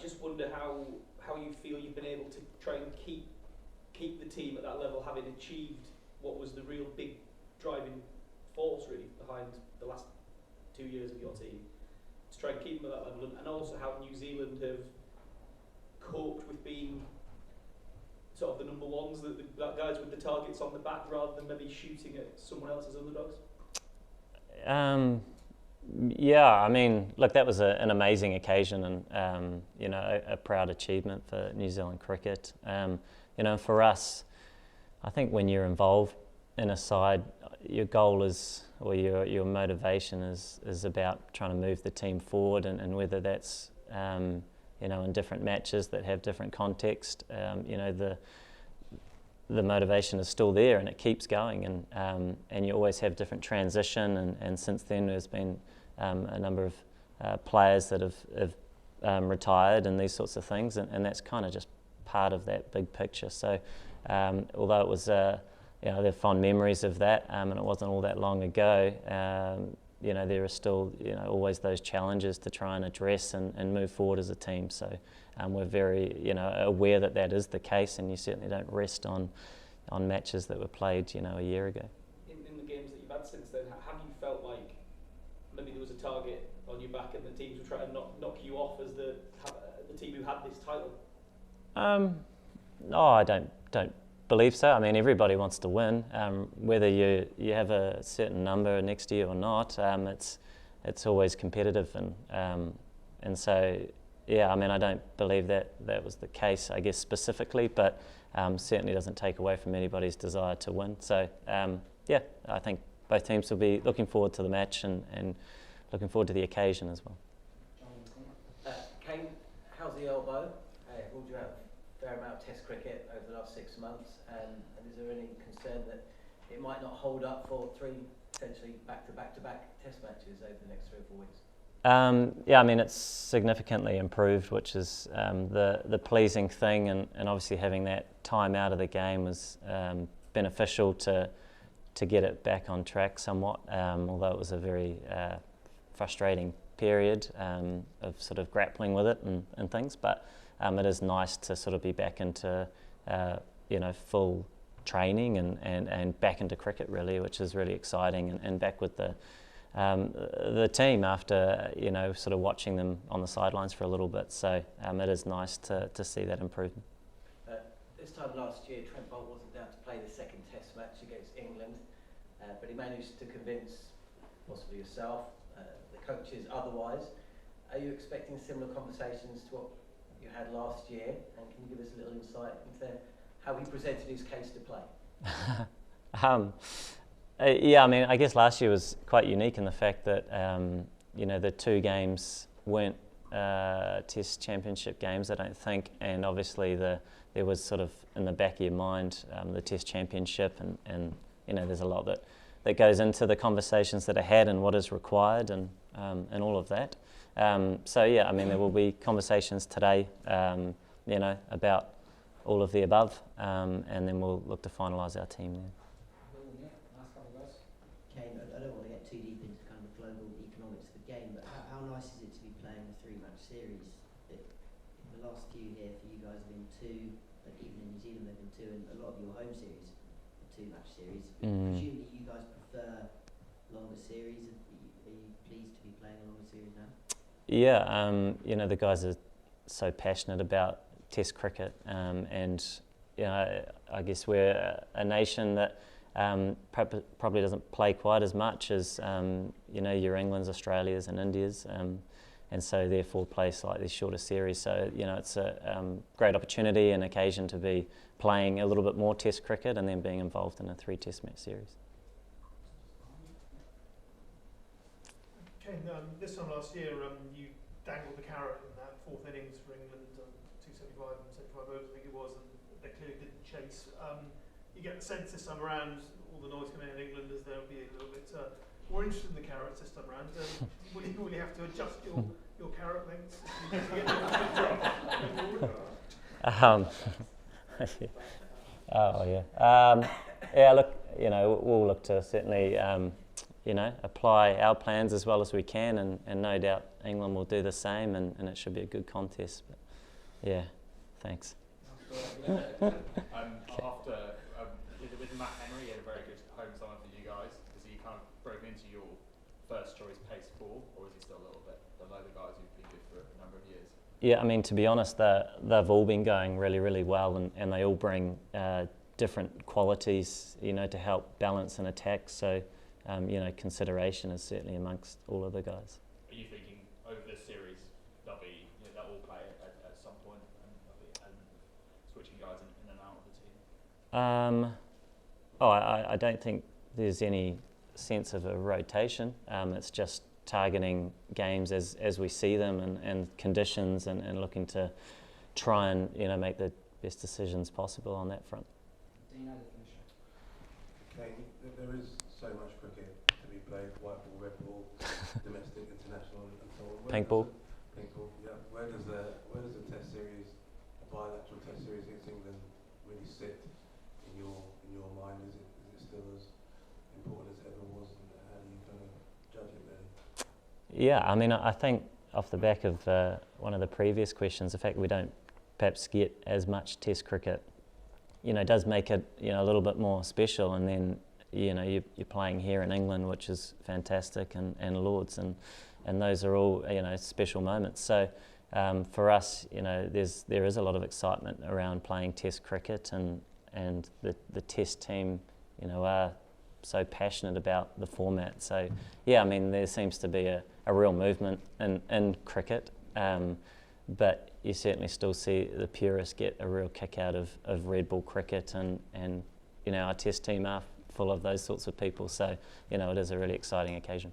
just wonder how you feel you've been able to try and keep the team at that level, having achieved what was the real big driving force really behind the last 2 years of your team, to try and keep them at that level, and also how New Zealand have coped with being sort of the number ones, that guys with the targets on the back, rather than maybe shooting at someone else's underdogs? Yeah, I mean, look, that was an amazing occasion, and a proud achievement for New Zealand cricket. For us, I think when you're involved in a side, your goal is, or your motivation is about trying to move the team forward, and whether that's in different matches that have different context, the motivation is still there, and it keeps going, and you always have different transition, and since then there's been a number of players that have retired and these sorts of things, and that's kind of just part of that big picture. So although it was there are fond memories of that, and it wasn't all that long ago, there are still always those challenges to try and address and move forward as a team. So we're very aware that is the case, and you certainly don't rest on matches that were played a year ago. In the games that you've had since then, have you felt like maybe there was a target on your back and the teams were trying to knock you off as the team who had this title? No, I don't believe so. I mean, everybody wants to win, whether you have a certain number next to you or not. It's always competitive, and so yeah. I mean, I don't believe that was the case, I guess, specifically, but certainly doesn't take away from anybody's desire to win. So yeah, I think both teams will be looking forward to the match and looking forward to the occasion as well. Kane, how's the elbow? Ruled you out a fair amount of Test cricket over the last 6 months, and is there any concern that it might not hold up for 3 potentially back-to-back Test matches over the next 3 or 4 weeks? Yeah, I mean, it's significantly improved, which is the pleasing thing, and obviously having that time out of the game was beneficial to get it back on track somewhat, although it was a very frustrating period of sort of grappling with it and things, but it is nice to sort of be back into full training and back into cricket really, which is really exciting, and back with the team after sort of watching them on the sidelines for a little bit. So it is nice to see that improvement. This time last year, Trent Boult wasn't down to play the second Test match against England, but he managed to convince possibly yourself, the coaches otherwise. Are you expecting similar conversations to what you had last year, and can you give us a little insight into how he presented his case to play? Yeah, I mean, I guess last year was quite unique in the fact that the 2 games weren't Test Championship games, I don't think, and obviously there was sort of in the back of your mind the Test Championship, and there's a lot that goes into the conversations that are had and what is required and all of that. So yeah, I mean, there will be conversations today, about all of the above, and then we'll look to finalise our team there. Kane, I don't want to get too deep into kind of the global economics of the game, but how nice is it to be playing a 3-match series? The last few here for you guys have been 2, but even in New Zealand they've been 2, and a lot of your home series are 2-match series. Presumably you guys prefer longer series. Are you pleased to be playing a longer series now? Yeah, the guys are so passionate about Test cricket, and I guess we're a nation that probably doesn't play quite as much as your Englands, Australias and Indias, and so therefore play slightly shorter series. So it's a great opportunity and occasion to be playing a little bit more Test cricket and then being involved in a 3 Test match series. Kane, this time last year you dangled the carrot in that 4th innings for England, 275 and 75 overs I think it was, and they clearly didn't chase. You get the sense this time around, all the noise coming in England, as they'll be a little bit more interested in the carrots this time around. Will you have to adjust your carrot lengths? Oh yeah. Yeah. Look, we'll look to certainly apply our plans as well as we can, and no doubt England will do the same, and it should be a good contest. But Yeah, thanks. After with Matt Henry, he had a very good home summer for you guys. Has he kind of broken into your first choice pace four, or is he still a little bit below the guys who've been good for a number of years? Yeah, I mean, to be honest, they've all been going really, really well, and they all bring different qualities, you know, to help balance an attack. So, you know, consideration is certainly amongst all of the guys. Are you thinking over this series they'll be, you know, they'll all play at some point, and they'll be switching guys in and out of the team? I don't think there's any sense of a rotation. It's just targeting games as we see them and conditions and looking to try and, you know, make the best decisions possible on that front. Dino, the finisher. Kane, there is so much cricket to be played, white ball, red ball, domestic, international and so on. Pink ball. Pink ball, yeah. Where does the test series, a bilateral test series against England really sit in your mind? Is it still as important as it ever was, and how do you kind of judge it really? Yeah, I mean, I think off the back of one of the previous questions, the fact we don't perhaps get as much Test cricket, you know, does make it, you know, a little bit more special. And then, you know, you're playing here in England, which is fantastic, and Lords, and those are all, you know, special moments. So for us, you know, there is a lot of excitement around playing Test cricket, and the Test team, you know, are so passionate about the format. So yeah, I mean, there seems to be a real movement in cricket, but you certainly still see the purists get a real kick out of red ball cricket, and you know, our Test team are full of those sorts of people. So, you know, it is a really exciting occasion.